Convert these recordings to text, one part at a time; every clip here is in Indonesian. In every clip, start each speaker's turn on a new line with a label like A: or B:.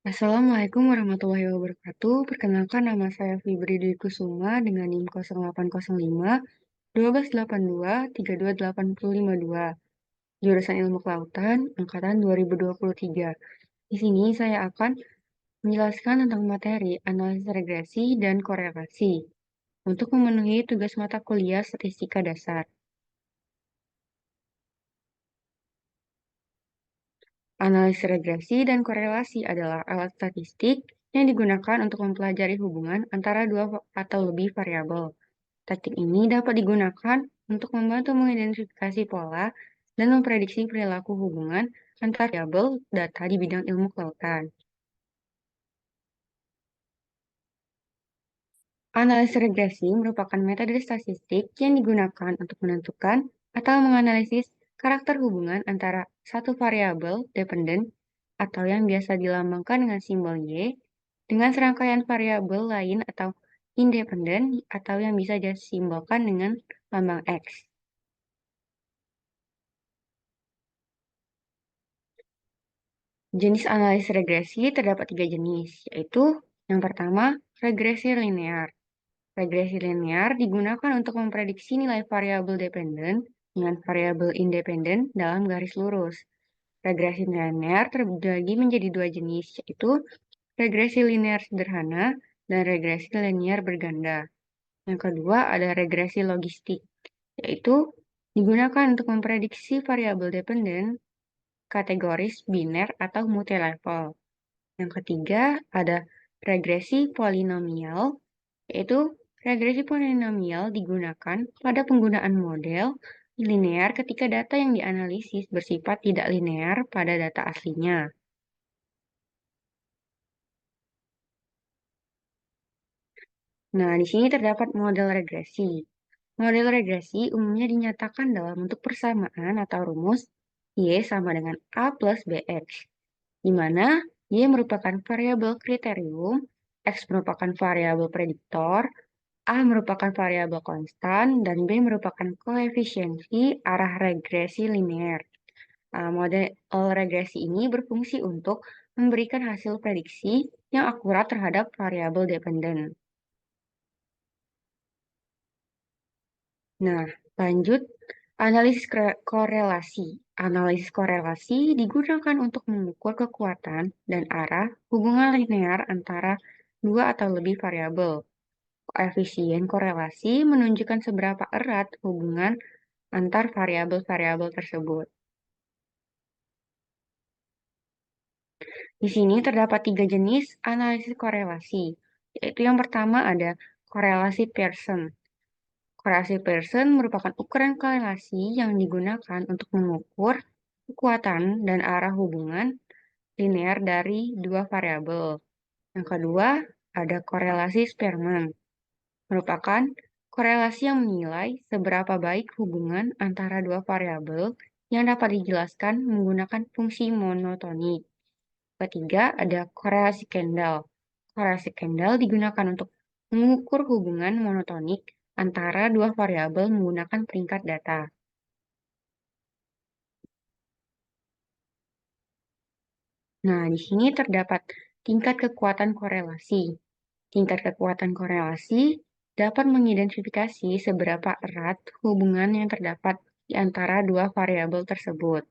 A: Assalamualaikum warahmatullahi wabarakatuh. Perkenalkan nama saya Fibri Dwi Kusuma dengan NIM 0805 1282 32852, jurusan Ilmu Kelautan, angkatan 2023. Di sini saya akan menjelaskan tentang materi analisis regresi dan korelasi untuk memenuhi tugas mata kuliah statistika dasar. Analisis regresi dan korelasi adalah alat statistik yang digunakan untuk mempelajari hubungan antara dua atau lebih variabel. Taktik ini dapat digunakan untuk membantu mengidentifikasi pola dan memprediksi perilaku hubungan antar variabel data di bidang ilmu kelautan. Analisis regresi merupakan metode statistik yang digunakan untuk menentukan atau menganalisis karakter hubungan antara satu variabel dependen atau yang biasa dilambangkan dengan simbol Y dengan serangkaian variabel lain atau independen atau yang bisa disimbolkan dengan lambang X. Jenis analisis regresi terdapat tiga jenis, yaitu yang pertama, regresi linear. Regresi linear digunakan untuk memprediksi nilai variabel dependen dengan variabel independen dalam garis lurus. Regresi linear terbagi menjadi dua jenis, yaitu regresi linear sederhana dan regresi linear berganda. Yang kedua ada regresi logistik, yaitu digunakan untuk memprediksi variabel dependen kategoris biner atau multilevel. Yang ketiga ada regresi polinomial, yaitu regresi polinomial digunakan pada penggunaan model linear ketika data yang dianalisis bersifat tidak linear pada data aslinya. Nah, di sini terdapat model regresi. Model regresi umumnya dinyatakan dalam bentuk persamaan atau rumus Y sama dengan A plus BX, di mana Y merupakan variabel kriterium, X merupakan variabel prediktor, A merupakan variabel konstan, dan B merupakan koefisiensi arah regresi linear. Model regresi ini berfungsi untuk memberikan hasil prediksi yang akurat terhadap variabel dependen. Nah, lanjut analisis korelasi. Analisis korelasi digunakan untuk mengukur kekuatan dan arah hubungan linear antara dua atau lebih variabel. Koefisien korelasi menunjukkan seberapa erat hubungan antar variabel-variabel tersebut. Di sini terdapat tiga jenis analisis korelasi, yaitu yang pertama ada korelasi Pearson. Korelasi Pearson merupakan ukuran korelasi yang digunakan untuk mengukur kekuatan dan arah hubungan linear dari dua variabel. Yang kedua, ada korelasi Spearman, merupakan korelasi yang menilai seberapa baik hubungan antara dua variabel yang dapat dijelaskan menggunakan fungsi monotonik. Ketiga, ada korelasi Kendall. Korelasi Kendall digunakan untuk mengukur hubungan monotonik antara dua variabel menggunakan peringkat data. Nah, di sini terdapat tingkat kekuatan korelasi. Tingkat kekuatan korelasi dapat mengidentifikasi seberapa erat hubungan yang terdapat di antara dua variabel tersebut.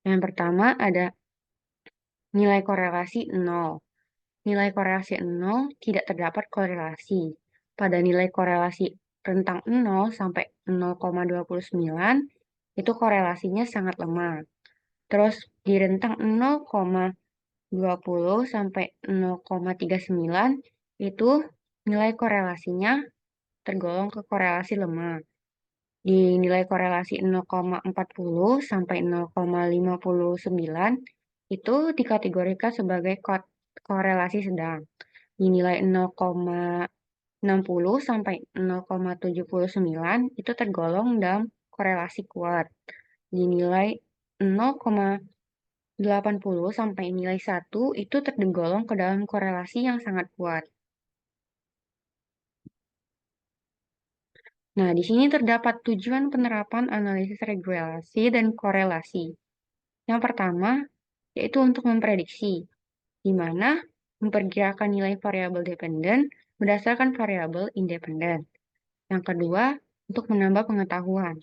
A: Yang pertama ada nilai korelasi 0. Nilai korelasi 0 tidak terdapat korelasi. Pada nilai korelasi rentang 0 sampai 0,29, itu korelasinya sangat lemah. Terus di rentang 0,20 sampai 0,39, itu nilai korelasinya tergolong ke korelasi lemah. Di nilai korelasi 0,40 sampai 0,59, itu dikategorikan sebagai korelasi sedang. Di nilai 0,60 sampai 0,79 itu tergolong dalam korelasi kuat. Di nilai 0,80 sampai nilai 1 itu tergolong ke dalam korelasi yang sangat kuat. Nah, di sini terdapat tujuan penerapan analisis regulasi dan korelasi. Yang pertama, yaitu untuk memprediksi. di mana memperkirakan nilai variabel dependen berdasarkan variabel independen. Yang kedua, untuk menambah pengetahuan,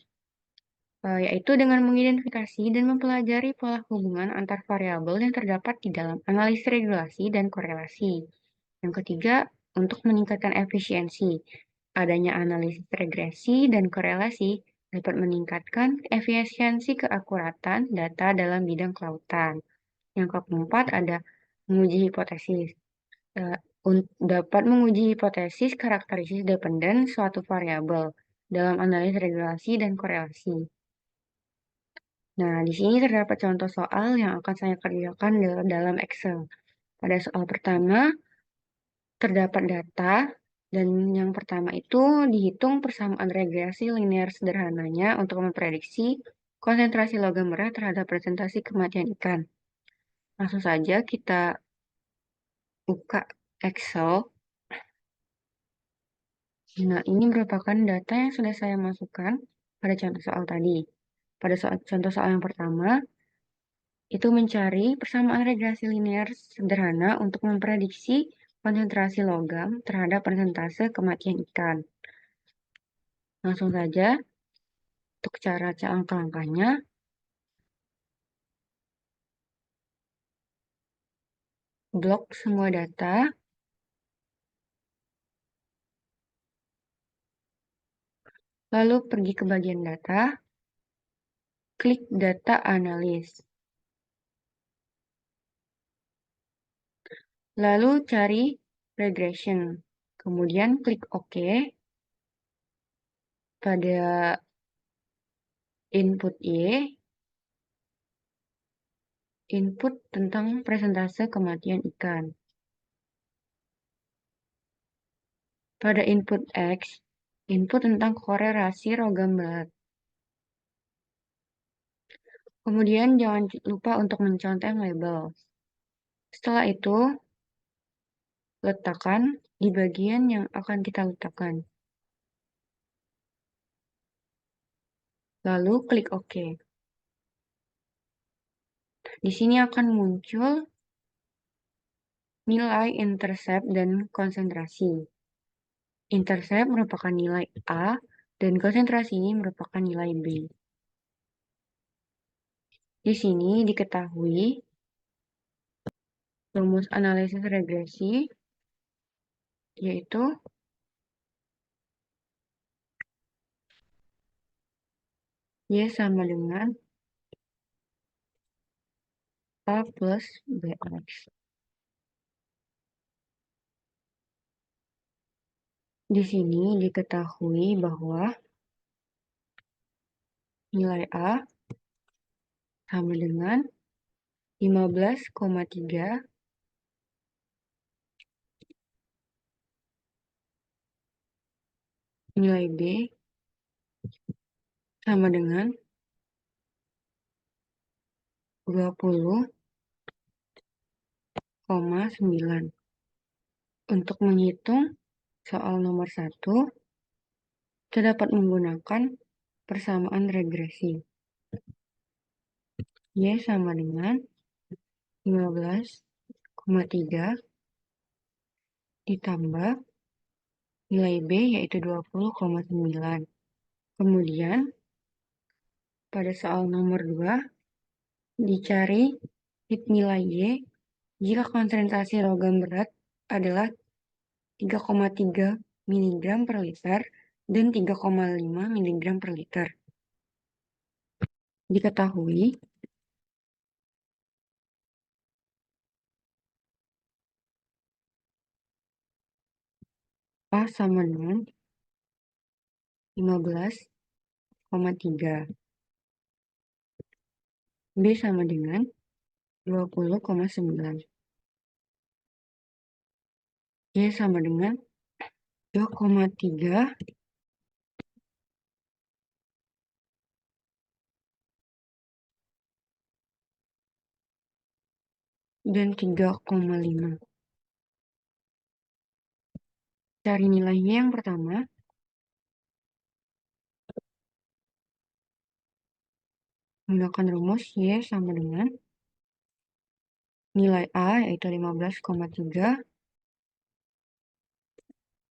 A: yaitu dengan mengidentifikasi dan mempelajari pola hubungan antar variabel yang terdapat di dalam analisis regulasi dan korelasi. Yang ketiga, untuk meningkatkan efisiensi. Adanya analisis regresi dan korelasi dapat meningkatkan efisiensi keakuratan data dalam bidang kelautan. Yang keempat ada menguji hipotesis. Eh, Dapat menguji hipotesis karakteristik dependen suatu variabel dalam analisis regulasi dan korelasi. Nah, di sini terdapat contoh soal yang akan saya kerjakan dalam Excel. Pada soal pertama, terdapat data, dan yang pertama itu dihitung persamaan regresi linear sederhananya untuk memprediksi konsentrasi logam berat terhadap presentasi kematian ikan. Langsung saja kita buka Excel. Nah, ini merupakan data yang sudah saya masukkan pada contoh soal tadi. Pada contoh soal yang pertama, itu mencari persamaan regresi linear sederhana untuk memprediksi konsentrasi logam terhadap persentase kematian ikan. Langsung saja, untuk cara langkah-langkahnya, blok semua data, lalu pergi ke bagian data, klik data analis. Lalu cari regression. Kemudian klik OK pada input Y, input tentang presentase kematian ikan. Pada input X, input tentang korelasi logam berat. Kemudian jangan lupa untuk mencontek label. Setelah itu, letakkan di bagian yang akan kita letakkan. Lalu klik OK. Di sini akan muncul nilai intercept dan konsentrasi. Intercept merupakan nilai A dan konsentrasi ini merupakan nilai B. Di sini diketahui rumus analisis regresi yaitu Y sama dengan A plus BX. Di sini diketahui bahwa nilai A sama dengan 15,3, nilai B sama dengan 20,9. Untuk menghitung soal nomor 1, kita dapat menggunakan persamaan regresi. Y sama dengan 15,3 ditambah nilai B yaitu 20,9. Kemudian pada soal nomor 2 dicari nilai Y jika konsentrasi logam berat adalah 3,3 mg per liter dan 3,5 mg per liter. Diketahui A sama dengan 15,3. B sama dengan 20,9. Y sama dengan 2,3 dan 3,5. Cari nilainya yang pertama. Menggunakan rumus Y sama dengan Nilai A yaitu 15,3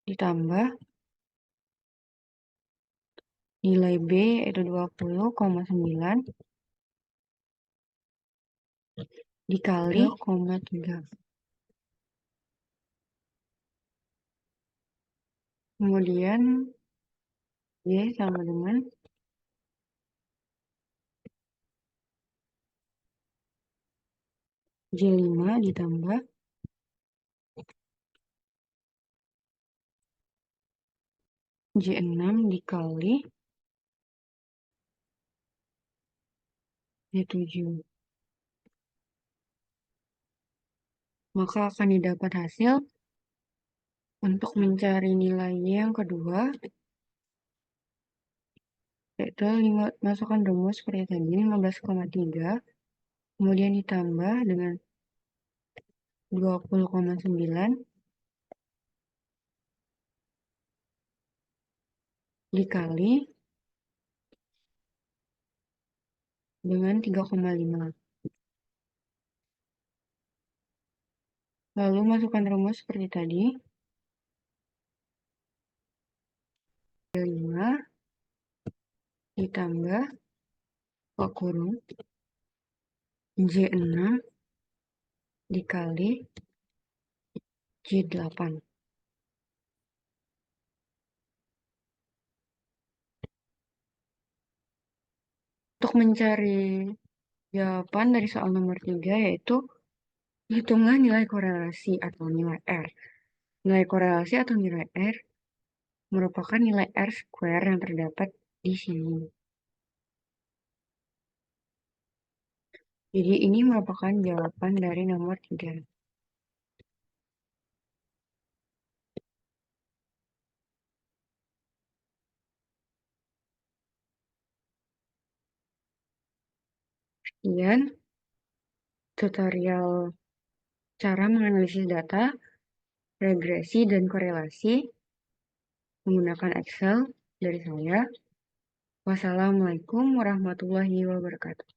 A: ditambah nilai B yaitu 20,9 dikali 0,3. Kemudian Y sama dengan J5 ditambah J6 dikali J7. Maka akan didapat hasil untuk mencari nilai Y yang kedua, yaitu masukkan rumus seperti tadi, 15,3, kemudian ditambah dengan 20,9 dikali dengan 3,5. Lalu masukkan rumus seperti tadi, 5 ditambah kurung J6 dikali J8. Untuk mencari jawaban dari soal nomor 3 yaitu hitunglah nilai korelasi atau nilai R. Nilai korelasi atau nilai R merupakan nilai R square yang terdapat di sini. Jadi ini merupakan jawaban dari nomor 3. Sekian tutorial cara menganalisis data, regresi, dan korelasi menggunakan Excel dari saya. Wassalamualaikum warahmatullahi wabarakatuh.